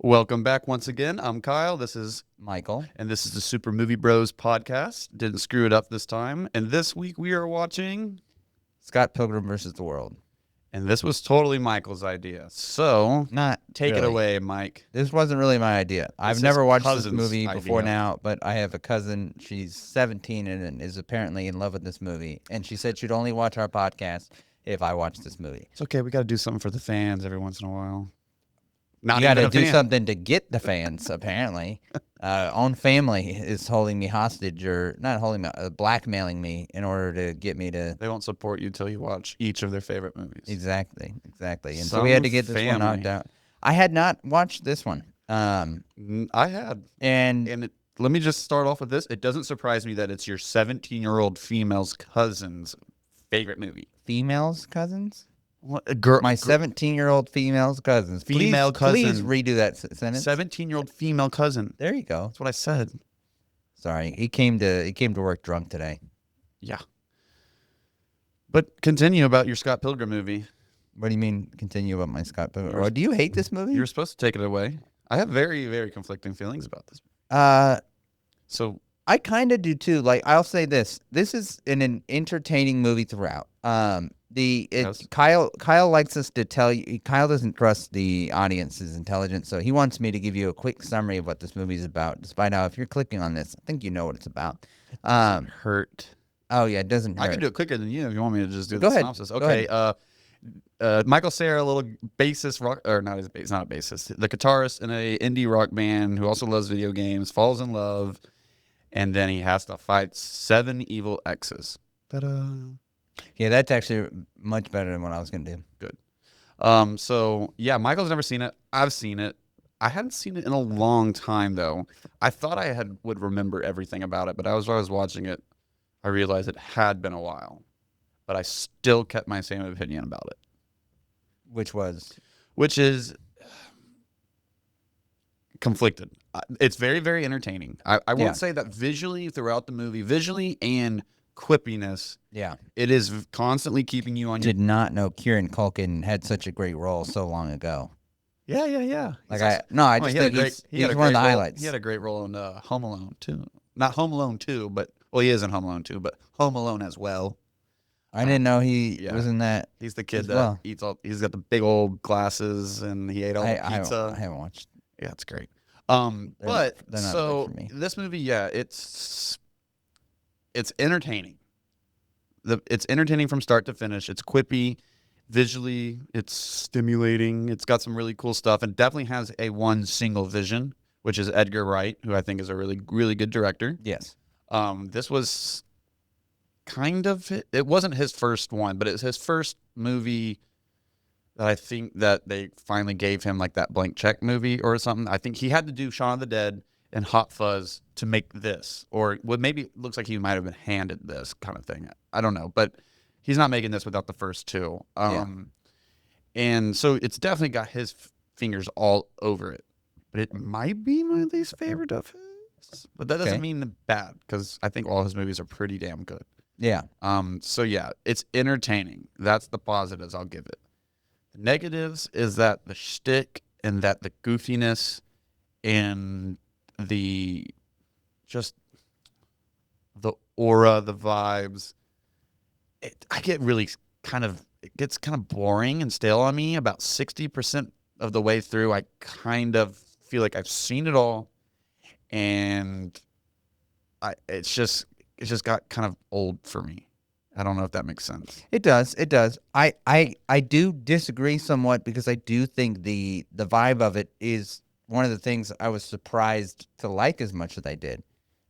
Welcome back once again. I'm Kyle. Michael. And this is the Super Movie Bros podcast. Didn't screw it up this time. And this week we are watching, Scott Pilgrim versus the World. and this was totally Michael's idea. So Not take it really. away, Mike. This wasn't really my idea. I've This never is watched this cousin's movie before idea. now, but I have a cousin. She's 17 and is apparently in love with this movie. And she said she'd only watch our podcast if I watched this movie. It's okay. We got to do something for the fans every once in a while. Not You got to even a do fan. something to get the fans, apparently. Own family is holding me hostage, or not holding me, blackmailing me in order to get me to. They won't support you till you watch each of their favorite movies. Exactly. And so we had to get this one knocked out. I had not watched this one. I had. And Let me just start off with this. It doesn't surprise me that it's your 17-year-old female's cousin's favorite movie. females cousins? What a girl? My 17-year-old female's cousins. Female Please cousin. redo that sentence. 17-year-old female cousin. There you go. That's what I said. Sorry, he came to work drunk today. Yeah. But continue about your Scott Pilgrim movie. What do you mean? Continue about my Scott Pilgrim? Or do you hate this movie? You're supposed to take it away. I have very, very conflicting feelings about this. So I kind of do too. Like, I'll say this: this is an entertaining movie throughout. Yes. Kyle likes us to tell you. Kyle doesn't trust the audience's intelligence, so he wants me to give you a quick summary of what this movie is about. Despite how, if you're clicking on this, I think you know what it's about. hurt. Oh yeah, it doesn't hurt. I can do it quicker than you if you want me to just do Go the ahead. synopsis. Go Okay. ahead. Michael Cera, a little bassist rock, or not his bass, not a bassist, the guitarist in a indie rock band who also loves video games, falls in love, and then he has to fight 7 evil exes. Ta-da. Yeah, that's actually much better than what I was gonna do. Good. So yeah, Michael's never seen it. I've seen it. I hadn't seen it in a long time though. I thought I would remember everything about it, but as I was watching it, I realized it had been a while. But I still kept my same opinion about it, which is conflicted. It's very, very entertaining. I Yeah. won't say that visually throughout the movie, visually and quippiness, Yeah. it is constantly keeping you on your. Did not know Kieran Culkin had such a great role so long ago. Yeah. Like He's I Oh, just he had a think great- he's he had a one of the great role- highlights. He had a great role in Home Alone too. Not Home Alone 2, but well, he is in Home Alone 2, but Home Alone as well. I didn't know he Yeah. was in that. He's the kid As that well. eats all. He's got the big old glasses, and he ate all the I pizza. haven't watched. Yeah, it's great. They're But not so big for me. this movie, yeah, it's entertaining. It's entertaining from start to finish. It's quippy, visually, it's stimulating. It's got some really cool stuff, and definitely has a one single vision, which is Edgar Wright, who I think is a really, really good director. Yes. This was kind of it wasn't his first one, but it's his first movie that I think that they finally gave him like that blank check movie or something. I think he had to do Shaun of the Dead and Hot Fuzz to make this, or what maybe it looks like he might have been handed this kind of thing. I don't know, but he's not making this without the first two. And so it's definitely got his fingers all over it. But it might be my least favorite of his. But that doesn't Okay. mean bad, because I think all his movies are pretty damn good. Yeah. So yeah, it's entertaining. That's the positives I'll give it. The negatives is that the shtick and that the goofiness and the just the aura, the vibes. I get really it gets kind of boring and stale on me about 60% of the way through. I kind of feel like I've seen it all, and it's just got kind of old for me. I don't know if that makes sense. It does. I do disagree somewhat, because I do think the vibe of it is one of the things I was surprised to like as much as I did.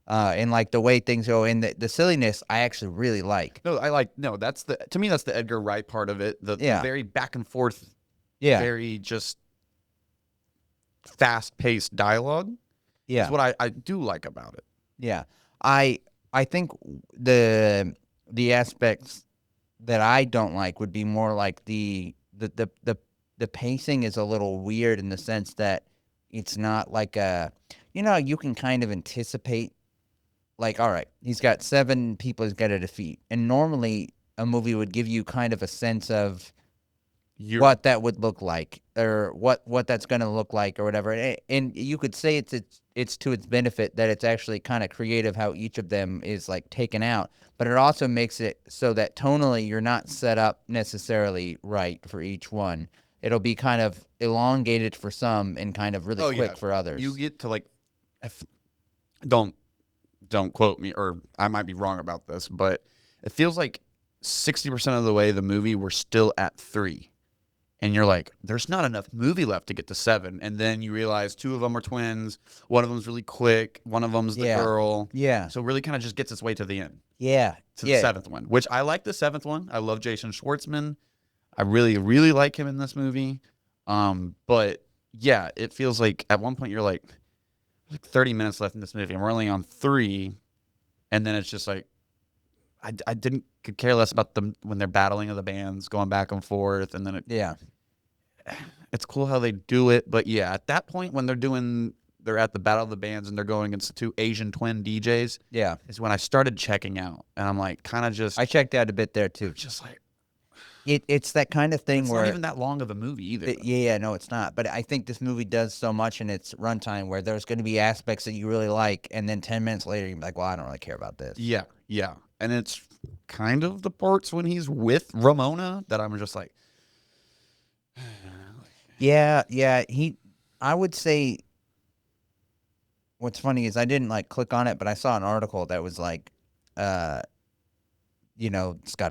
And like the way things go, and the silliness I actually really like. No, to me that's the Edgar Wright part of it. The very back and forth, Yeah. very just fast paced dialogue. Yeah. Is what I do like about it. Yeah. I think the aspects that I don't like would be more like the pacing is a little weird, in the sense that it's not like you can kind of anticipate, like, all right, he's got 7 people he's got to defeat, and normally a movie would give you kind of a sense of what that would look like, or what that's going to look like, or whatever. And you could say it's to its benefit that it's actually kind of creative how each of them is like taken out, but it also makes it so that tonally you're not set up necessarily right for each one. It'll be kind of elongated for some and kind of really quick for others. You get to like, if, don't quote me, or I might be wrong about this, but it feels like 60% of the way the movie we're still at 3. And you're like, there's not enough movie left to get to 7. And then you realize 2 of them are twins. One of them's really quick. One of them's the girl. Yeah. So it really kind of just gets its way to the end. Yeah. To the 7th one, which I like the 7th one. I love Jason Schwartzman. I really, really like him in this movie. But yeah, it feels like at one point you're like 30 minutes left in this movie, and we're only on 3. And then it's just like, I could care less about them when they're battling of the bands, going back and forth, and then it's cool how they do it. But yeah, at that point when they're at the battle of the bands and they're going against the 2 Asian twin DJs, is when I started checking out, and I'm like, kind of just I checked out a bit there too. Just like it's that kind of thing where it's not even that long of a movie either. No, it's not. But I think this movie does so much in its runtime where there's going to be aspects that you really like, and then 10 minutes later you're like, well, I don't really care about this. Yeah. And it's kind of the parts when he's with Ramona that I'm just like, yeah. I would say what's funny is I didn't like click on it, but I saw an article that was like, Scott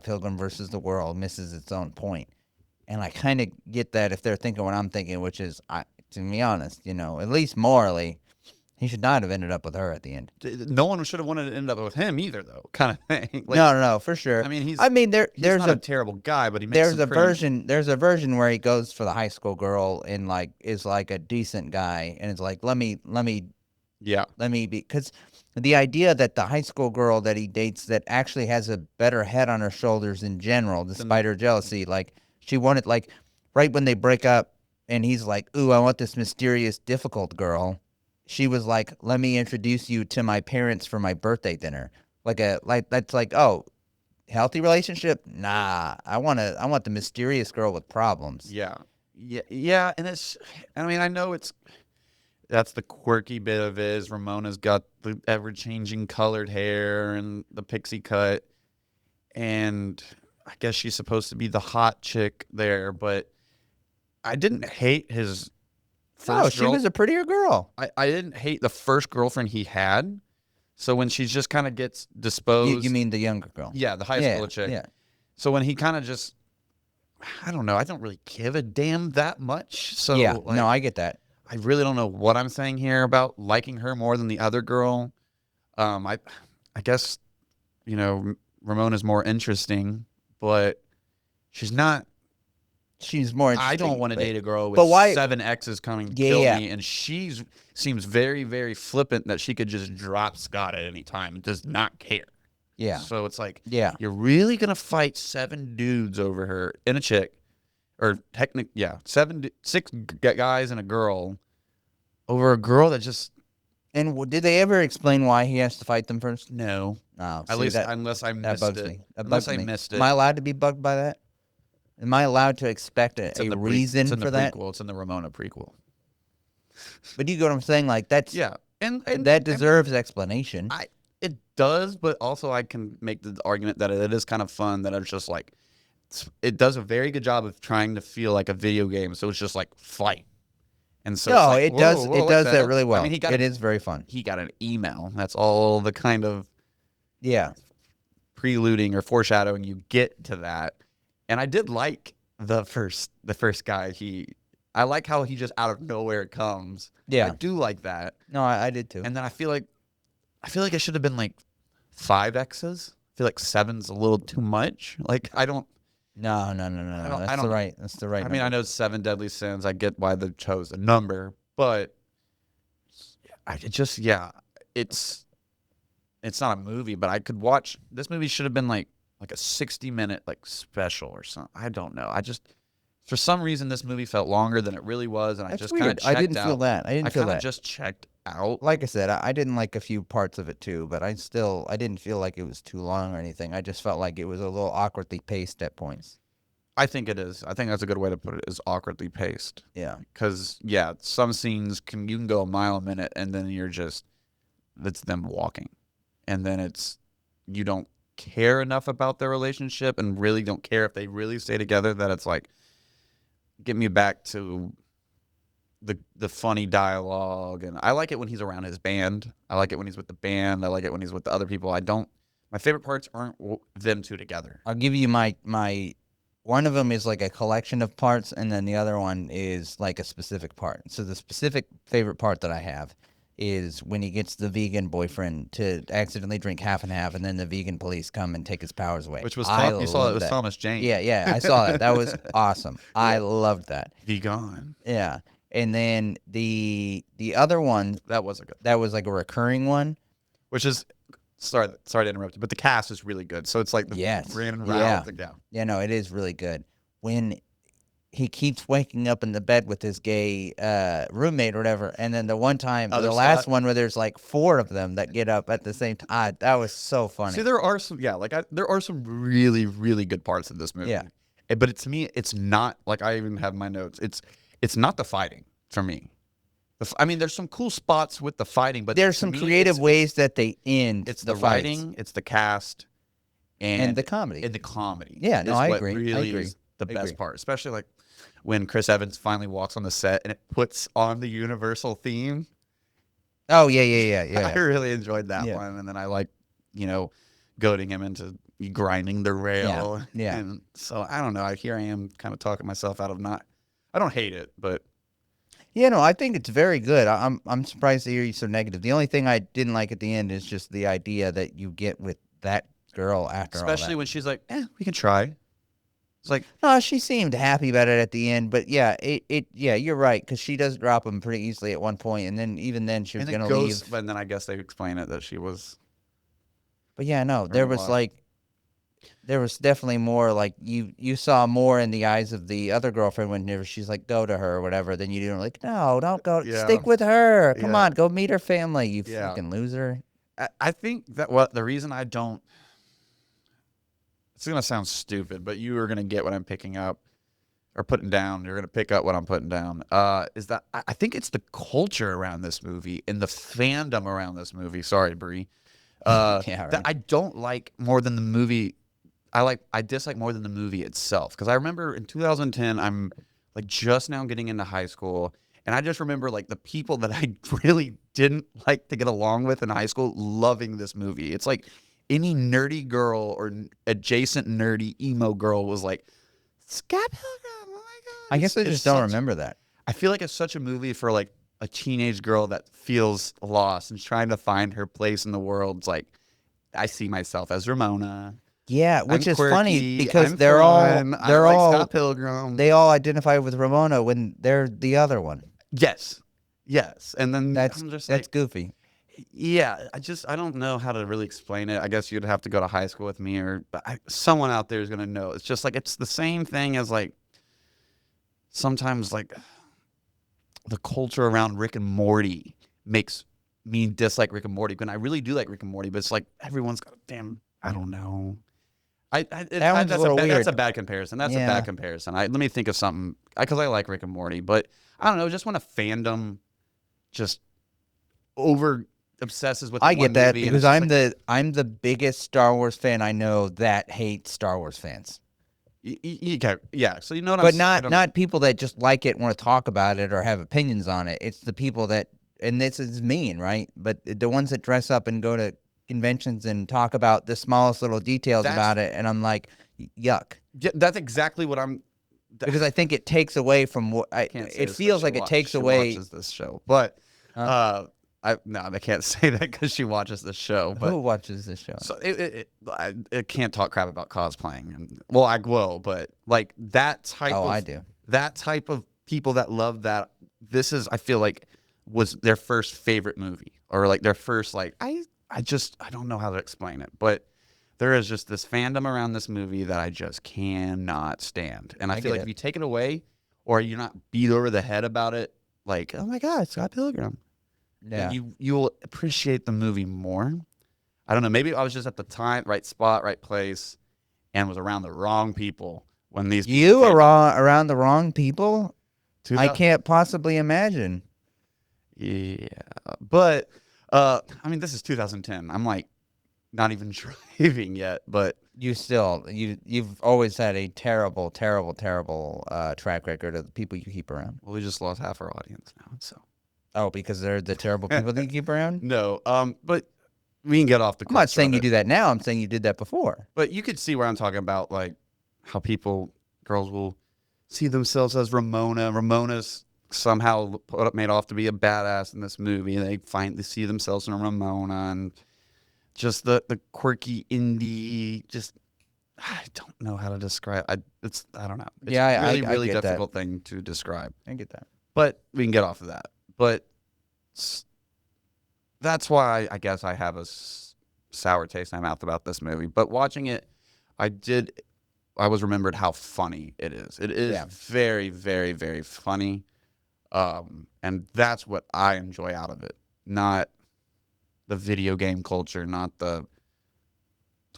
Pilgrim versus the world misses its own point. And I kind of get that if they're thinking what I'm thinking, which is, to be honest, at least morally, he should not have ended up with her at the end. No one should have wanted to end up with him either, though, kind of thing. Like, no, for sure. I mean, he's there's not a terrible guy, but there's a version where he goes for the high school girl and like is like a decent guy, and it's like let me be, because the idea that the high school girl that he dates that actually has a better head on her shoulders in general, despite her jealousy, like she wanted, like right when they break up, and he's like, ooh, I want this mysterious, difficult girl. She was like, let me introduce you to my parents for my birthday dinner. That's like, oh, healthy relationship? Nah, I want the mysterious girl with problems. Yeah. And I know that's the quirky bit of it. Is Ramona's got the ever-changing colored hair and the pixie cut, and I guess she's supposed to be the hot chick there, but I didn't hate his first she was a prettier girl. I didn't hate the first girlfriend he had. So when she just kind of gets disposed. You mean the younger girl? Yeah, the high school chick. Yeah. So when he kind of just, I don't know, I don't really give a damn that much. So yeah, no, I get that. I really don't know what I'm saying here about liking her more than the other girl. I guess, Ramona's more interesting, but she's not. She's more interesting. I don't want to date a girl with 7 exes coming to kill me, and she seems very, very flippant that she could just drop Scott at any time and does not care. Yeah. So it's like, yeah, you're really gonna fight 7 dudes over her and a chick, or 6 guys and a girl over a girl that just. And did they ever explain why he has to fight them first? No. Oh, at least unless I missed it. Unless I missed it. Am I allowed to be bugged by that? Am I allowed to expect a reason for that? It's in the Ramona prequel. But you get what I'm saying? Like that's and that deserves explanation. It does, but also I can make the argument that it is kind of fun. That it's just like it does a very good job of trying to feel like a video game. So it's just like fight, and so it does that really well. I mean, it is very fun. He got an email. That's all the kind of preluding or foreshadowing you get to that. And I did like the first guy. I like how he just out of nowhere comes. Yeah, I do like that. No, I did too. And then I feel like it should have been like 5 X's. I feel like 7's a little too much. Like I don't. No. That's the right. I mean, I know 7 deadly sins. I get why they chose a number, but it's not a movie. But I could watch this movie. Should have been like a 60-minute like special or something. I don't know. For some reason this movie felt longer than it really was, and I just kind of checked out. I didn't feel that. I kind of just checked out. Like I said, I didn't like a few parts of it too, but I didn't feel like it was too long or anything. I just felt like it was a little awkwardly paced at points. I think it is. I think that's a good way to put it. Is awkwardly paced. Yeah. Because some scenes you can go a mile a minute, and then it's them walking, and then you don't care enough about their relationship, and really don't care if they really stay together. That it's like, get me back to the funny dialogue, and I like it when he's around his band. I like it when he's with the band. I like it when he's with the other people. I don't. My favorite parts aren't them two together. I'll give you my one of them is like a collection of parts, and then the other one is like a specific part. So the specific favorite part that I have is when he gets the vegan boyfriend to accidentally drink half and half, and then the vegan police come and take his powers away. Which was you saw it was Thomas Jane. Yeah, I saw that. That was awesome. Yeah. I loved that. Vegan. Yeah, and then the other one that was like a recurring one, which is. Sorry to interrupt you, but the cast is really good. So it's like the Brandon Routh. Yeah, no, it is really good. When he keeps waking up in the bed with his gay roommate or whatever, and then the one time, the last one where there's like 4 of them that get up at the same time, that was so funny. See, there are some, there are some really, really good parts of this movie. Yeah, but to me, it's not like I even have my notes. It's not the fighting for me. I mean, there's some cool spots with the fighting, but there's some creative ways that they end. It's the writing, it's the cast, and the comedy. Yeah, no, I agree. Really is the best part, especially like when Chris Evans finally walks on the set and it puts on the Universal theme. Oh yeah. I really enjoyed that one, and then I like, goading him into grinding the rail. Yeah. And so I don't know. Here I am, kind of talking myself out of not. I don't hate it, but. Yeah, no, I think it's very good. I'm surprised to hear you so negative. The only thing I didn't like at the end is just the idea that you get with that girl after all that. Especially when she's like, we can try. It's like, no, she seemed happy about it at the end, but yeah, you're right, because she does drop him pretty easily at one point, and then even then she was going to leave. But then I guess they explain it that she was. But yeah, no, there was definitely more like you saw more in the eyes of the other girlfriend whenever she's like, go to her or whatever. Then you didn't like, no, don't go. Yeah. Stick with her. Come on, go meet her family. You fucking loser. I think that the reason I don't. It's gonna sound stupid, but you are gonna get what I'm picking up or putting down. You're gonna pick up what I'm putting down. Is that I think it's the culture around this movie and the fandom around this movie. Sorry, Bree. That I don't like more than the movie. I dislike more than the movie itself, because I remember in 2010 I'm like just now getting into high school, and I just remember like the people that I really didn't like to get along with in high school loving this movie. It's like any nerdy girl or adjacent nerdy emo girl was like, Scott Pilgrim, oh my god. I guess I just don't remember that. I feel like it's such a movie for like a teenage girl that feels lost and trying to find her place in the world. It's like, I see myself as Ramona. Yeah, which is quirky, funny because I'm they're fun, all Scott Pilgrim. They all identify with Ramona when they're the other one. Yes, and then that's goofy. Yeah, I don't know how to really explain it. I guess you'd have to go to high school with me, or someone out there is gonna know. It's just like it's the same thing as like sometimes like the culture around Rick and Morty makes me dislike Rick and Morty. When I really do like Rick and Morty, but it's like everyone's got a damn. I don't know. That's a bad comparison. That's a bad comparison. Let me think of something, because I like Rick and Morty, but I don't know. Just when a fandom just over obsesses with. I get that because I'm the biggest Star Wars fan I know that hates Star Wars fans. Yeah. So you know what I'm saying? But not people that just like it and want to talk about it or have opinions on it. It's the people that, and this is mean, right? But the ones that dress up and go to conventions and talk about the smallest little details about it, and I'm like, yuck. Yeah, that's exactly what I'm. Because I think it takes away from what it feels like. It takes away. She watches this show, but I can't say that because she watches this show. But who watches this show? So I can't talk crap about cosplaying, and well, I will, but like that type. I do. That type of people that love that. This is, I feel like, was their first favorite movie, or like their first like I don't know how to explain it, but there is just this fandom around this movie that I just cannot stand. And I feel like if you take it away, or you're not beat over the head about it, like, oh my God, Scott Pilgrim. Yeah. You'll appreciate the movie more. I don't know. Maybe I was just at the time, right spot, right place, and was around the wrong people when these You people are around the wrong people? I 2000 can't possibly imagine. Yeah, but I mean, this is 2010. I'm like not even driving yet, but You've always had a terrible, terrible, terrible track record of the people you keep around. well, we just lost half our audience now. So Oh, because they're the terrible people that you keep around? no, but we can get off the I'm not crux saying of you it. do that now. I'm saying you did that before. But you could see where I'm talking about, like how girls will see themselves as Ramona. Ramona's somehow made off to be a badass in this movie. They see themselves in Ramona, and just the quirky indie. Just I don't know how to describe. I don't know. It's Yeah, really I really get that. difficult thing to describe. I get that. But we can get off of that. But that's why I guess I have a sour taste in my mouth about this movie. But watching it, I was remembered how funny it is. It is very, very, very funny. And that's what I enjoy out of it. Not the video game culture, not the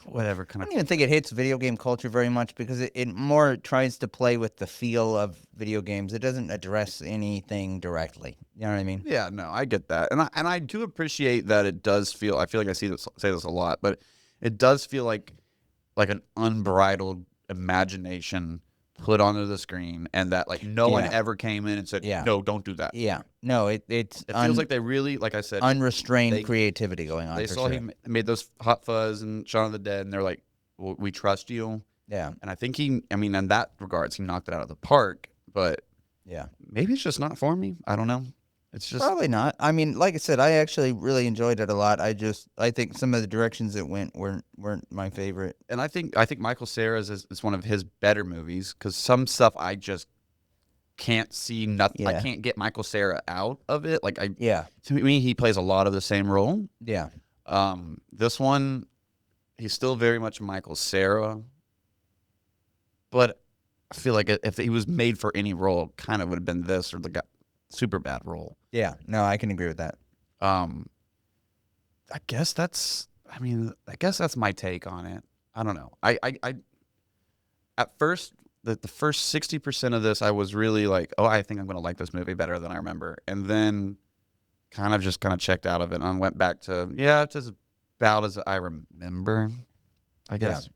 whatever kind I of. don't even think it hits video game culture very much because it more tries to play with the feel of video games. It doesn't address anything directly. You know what I mean? Yeah, no, I get that. And I do appreciate that it does feel, I feel like I say this a lot, but it does feel like an unbridled imagination put onto the screen, and that like no one Yeah. ever came in and said, Yeah. no, don't do that. Yeah. No, it Feels like they really, like I said, unrestrained they- creativity going on. they for saw sure. he made those Hot Fuzz and Shaun of the Dead, and they're like, well, we trust you. Yeah. And I think in that regards, he knocked it out of the park, but Yeah. maybe it's just not for me. I don't know. It's just, Probably not. I mean, like I said, I actually really enjoyed it a lot. I think some of the directions it went weren't my favorite. and I think Michael Cera's is one of his better movies, because some stuff I just can't see nothing. I Yeah. can't get Michael Cera out of it. Like Yeah. to me, he plays a lot of the same role. Yeah. This one, he's still very much Michael Cera, but I feel like if he was made for any role, it kind of would have been this or the super bad role. Yeah. No, I can agree with that. I guess that's my take on it. I don't know. I at first the first 60% of this I was really like, oh, I think I'm gonna like this movie better than I remember, and then kind of checked out of it and went back to it's as about as I remember, I guess.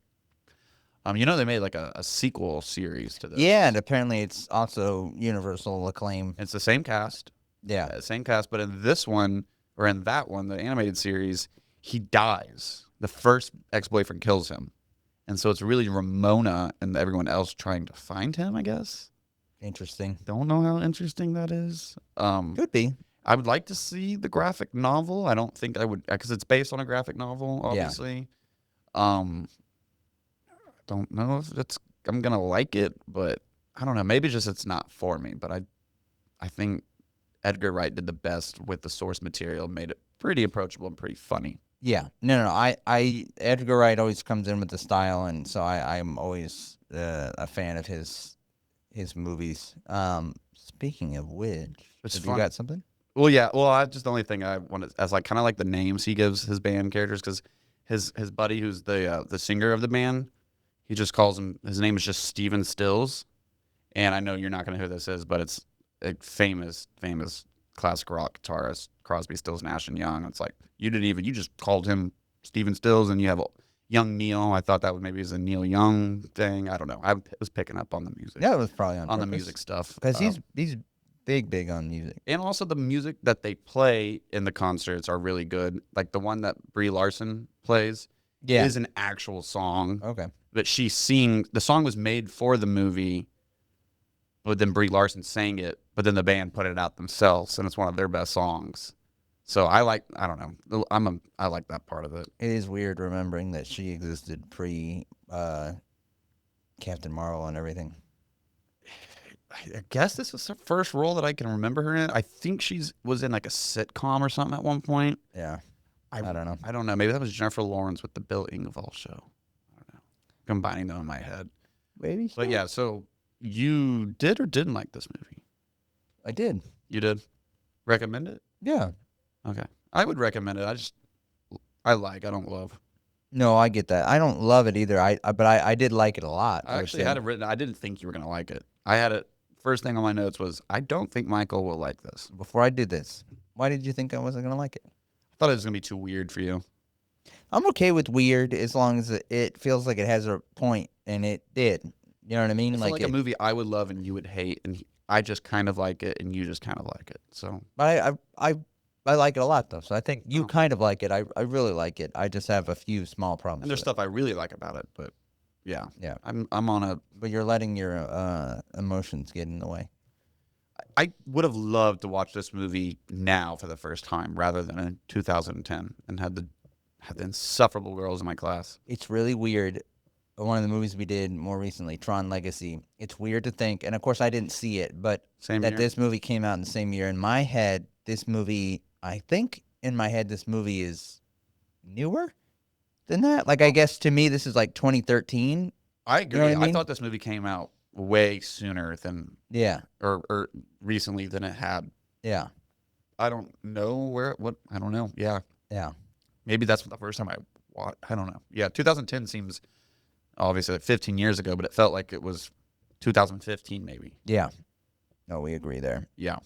They made like a sequel series to this. Yeah, and apparently it's also universal acclaim. It's the same cast. Yeah. Same cast, but in this one, or in that one, the animated series, he dies. The first ex-boyfriend kills him. And so it's really Ramona and everyone else trying to find him, I guess. Interesting. Don't know how interesting that is. Could be. I would like to see the graphic novel. I don't think I would, because it's based on a graphic novel, obviously. Don't know if I'm going to like it, but I don't know. Maybe just it's not for me, but I think Edgar Wright did the best with the source material, made it pretty approachable and pretty funny. Yeah. No. I Edgar Wright always comes in with the style, and so I'm always a fan of his movies. Speaking of which, have you got something? Well, yeah. Well, the only thing I wanted as like kind of like the names he gives his band characters, because his buddy who's the singer of the band, he just calls him. His name is just Steven Stills, and I know you're not going to know who this is, but it's a famous classic rock guitarist, Crosby, Stills, Nash and Young. It's like you just called him Steven Stills, and you have Young Neil. I thought that was maybe a Neil Young thing. I don't know. I was picking up on the music. Yeah, it was probably on the music stuff, because he's big on music, and also the music that they play in the concerts are really good. Like the one that Brie Larson plays is an actual song. Okay. That she sings. The song was made for the movie, but then Brie Larson sang it, but then the band put it out themselves, and it's one of their best songs. So I like that part of it. It is weird remembering that she existed pre Captain Marvel and everything. I guess this was her first role that I can remember her in. I think was in like a sitcom or something at one point. Yeah. I don't know. I don't know. Maybe that was Jennifer Lawrence with the Bill Engvall show. I don't know. Combining them in my head. Maybe so. But yeah, so you did or didn't like this movie? I did. You did? Recommend it? Yeah. Okay. I would recommend it. I don't love. No, I get that. I don't love it either. But I did like it a lot. I I would actually say had it written. I didn't think you were gonna like it. I had it. First thing on my notes was, I don't think Michael will like this. before I did this. Why did you think I wasn't gonna like it? I thought it was gonna be too weird for you. I'm okay with weird as long as it feels like it has a point, and it did. You know what I mean? I feel Like like a movie I would love and you would hate, and I just kind of like it and you just kind of like it. So, But I like it a lot though. So I think you oh. kind of like it. I really like it. I just have a few small problems And there's with it. stuff I really like about it, but yeah, Yeah. I'm on a. But you're letting your emotions get in the way. I would have loved to watch this movie now for the first time rather than in 2010 and had the insufferable girls in my class. It's really weird. One of the movies we did more recently, Tron Legacy. It's weird to think, and of course I didn't see it, but Same that year. this movie came out in the same year. In my head, this movie, I think in my head, this movie is newer than that. Like, I guess to me, this is like 2013. I You agree. know what I I mean? thought this movie came out way sooner than Yeah, or recently than it had. yeah, I don't know what I don't know. Yeah, yeah. maybe that's the first time I watched. I don't know. Yeah, 2010 seems obviously like 15 years ago, but it felt like it was 2015 maybe. Yeah. No, we agree there. Yeah.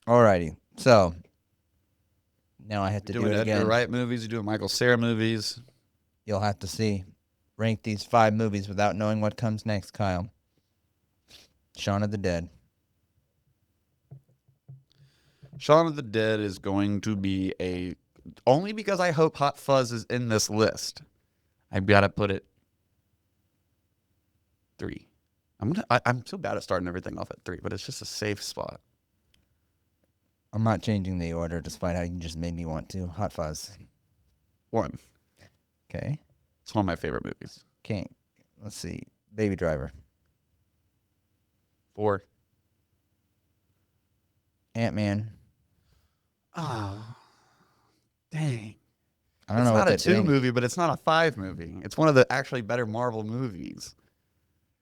Alrighty. So now I have to You're do doing it Edgar again. Wright movies. You're doing Michael Cera movies. You'll have to see. Rank these 5 movies without knowing what comes next, Kyle. Shaun of the Dead. Shaun of the Dead is going to be a only because I hope Hot Fuzz is in this list. I've got to put it 3. I'm so bad at starting everything off at 3, but it's just a safe spot. I'm not changing the order despite how you just made me want to. Hot Fuzz. 1. Okay. It's one of my favorite movies. Can't. Let's see. Baby Driver. 4. Ant-Man. Oh, dang. I don't It's know what not a that 2 dang. movie, but it's not a 5 movie. It's one of the actually better Marvel movies.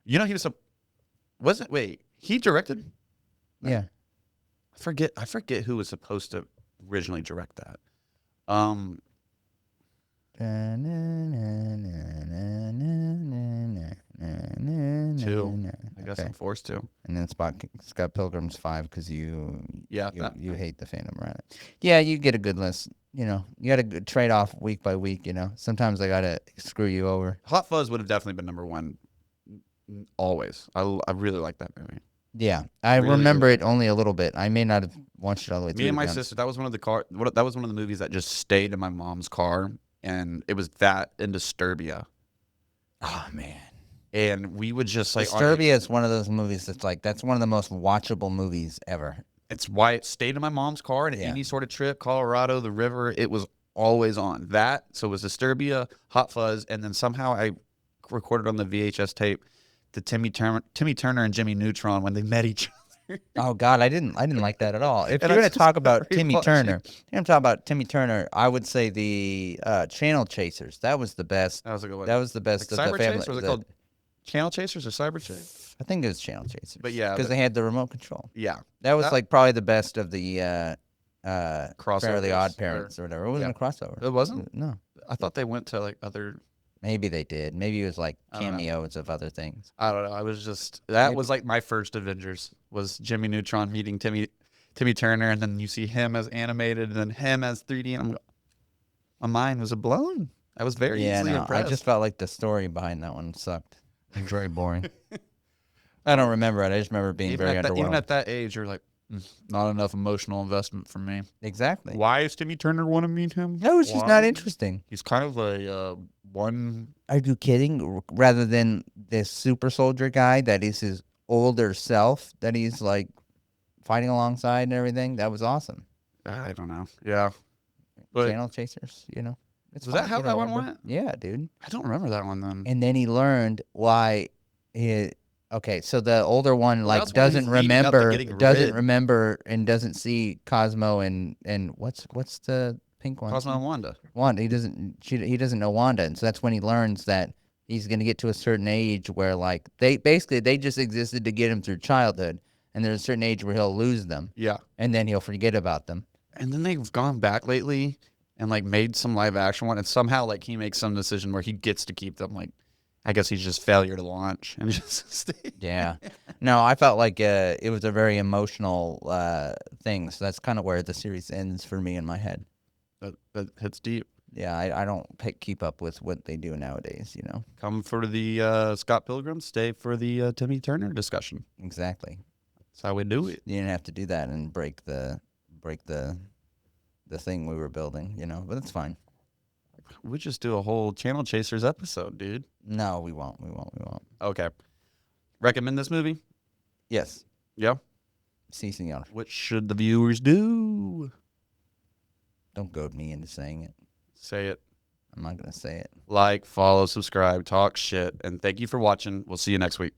You know he was wasn't wait, he directed? Yeah. I forget who was supposed to originally direct that. Um, 2. I guess Okay. I'm forced to. And then Scott Pilgrim's 5 because you Yeah. you hate the Phantom Menace. Yeah, you get a good list. You know, you got to trade off week by week. You know, sometimes I gotta screw you over. Hot Fuzz would have definitely been number 1 always. I really like that movie. Yeah, I Really, remember really it only a little bit. I may not have watched it all the way through. Me and to my be honest. sister, that was one of the movies that just stayed in my mom's car, and it was that and Disturbia. Oh man, And we would just like Disturbia is one of those movies that's one of the most watchable movies ever. it's why it stayed in my mom's car, and Yeah. any sort of trip, Colorado, the river, it was always on. That, so it was Disturbia, Hot Fuzz, and then somehow I recorded on the VHS tape the Timmy Turner and Jimmy Neutron when they met each other. Oh God, I didn't like that at all. If And you're I gonna just talk about started Timmy watching. Turner, I would say the Channel Chasers. That was the best. That was a good one. That was the best Like of the Cyber family. Chase, or was it the- called Channel Chasers or Cyber Chase? I think it was Channel Chasers. But yeah, because they had the remote control. Yeah, That was That- like probably the best of the Fairly Crossovers, Odd or- Parents or whatever. It wasn't a crossover. It wasn't? No, I thought they went to like other. maybe they did. Maybe it was like I don't know. cameos of other things. I don't know. I was just that Maybe. was like my first Avengers was Jimmy Neutron meeting Timmy Turner, and then you see him as animated, and then him as 3D, and my mind was blown. I was very easily I impressed. just felt like the story behind that one sucked. It was very boring. I don't remember it. I just remember being very underwhelmed. Even at that age, you're like, not enough emotional investment for me. Exactly. Why does Timmy Turner want to meet him? No, it's just Why? not interesting. He's kind of a one. Are you kidding? Rather than this super soldier guy that is his older self that he's like fighting alongside and everything, that was awesome. I don't know. Yeah, but Channel Chasers, you know. It's Was that fine, how you that know, one whatever. went? Yeah, dude. I don't remember that one then. And then he learned why he. Okay, so the older one Well, like that's when he's doesn't leading up to remember, getting rid. and doesn't see Cosmo and what's the pink one? Cosmo and Wanda. Wanda. He doesn't know Wanda, and so that's when he learns that he's gonna get to a certain age where like they just existed to get him through childhood, and there's a certain age where he'll lose them, Yeah. and then he'll forget about them. And then they've gone back lately, and like made some live action one, and somehow like he makes some decision where he gets to keep them. Like, I guess he's just failure to launch and just stay. Yeah. No, I felt like it was a very emotional thing. So that's kind of where the series ends for me in my head. That hits deep. Yeah, I don't keep up with what they do nowadays, you know? Come for the Scott Pilgrim, stay for the Timmy Turner discussion. Exactly. That's how we do it. You didn't have to do that and break the thing we were building, you know? But it's fine. We just do a whole Channel Chasers episode, dude. No, we won't. We won't. We won't. Okay. Recommend this movie? Yes. Yeah. Si, senor. What should the viewers do? Don't goad me into saying it. Say it. I'm not going to say it. Like, follow, subscribe, talk shit, and thank you for watching. We'll see you next week.